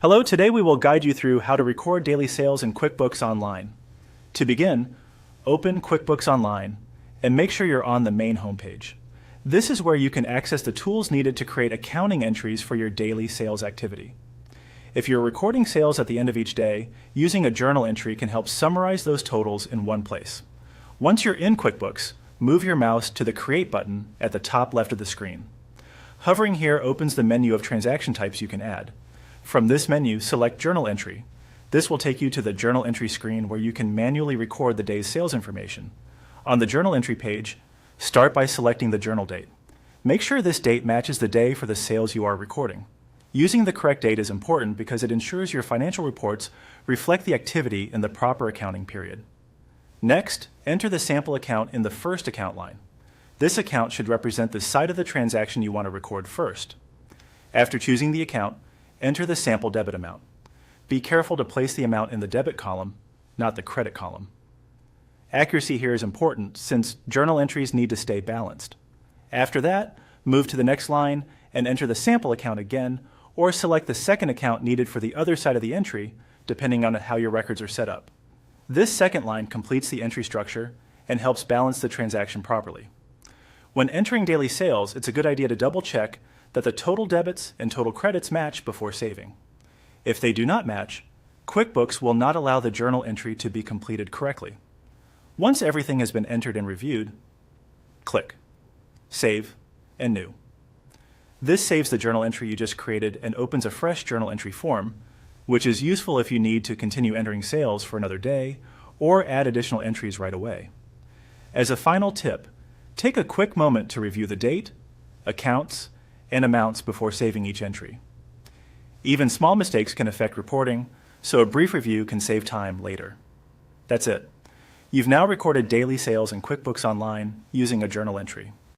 Hello, today we will guide you through how to record daily sales in QuickBooks Online. To begin, open QuickBooks Online and make sure you're on the main homepage. This is where you can access the tools needed to create accounting entries for your daily sales activity. If you're recording sales at the end of each day, using a journal entry can help summarize those totals in one place. Once you're in QuickBooks, move your mouse to the Create button at the top left of the screen. Hovering here opens the menu of transaction types you can add. From this menu, select Journal Entry. This will take you to the Journal Entry screen where you can manually record the day's sales information. On the Journal Entry page, start by selecting the journal date. Make sure this date matches the day for the sales you are recording. Using the correct date is important because it ensures your financial reports reflect the activity in the proper accounting period. Next, enter the sample account in the first account line. This account should represent the side of the transaction you want to record first. After choosing the account, enter the sample debit amount. Be careful to place the amount in the debit column, not the credit column. Accuracy here is important since journal entries need to stay balanced. After that, move to the next line and enter the sample account again, or select the second account needed for the other side of the entry, depending on how your records are set up. This second line completes the entry structure and helps balance the transaction properly. When entering daily sales, it's a good idea to double check that the total debits and total credits match before saving. If they do not match, QuickBooks will not allow the journal entry to be completed correctly. Once everything has been entered and reviewed, click Save and New. This saves the journal entry you just created and opens a fresh journal entry form, which is useful if you need to continue entering sales for another day or add additional entries right away. As a final tip, take a quick moment to review the date, accounts, and amounts before saving each entry. Even small mistakes can affect reporting, so a brief review can save time later. That's it. You've now recorded daily sales in QuickBooks Online using a journal entry.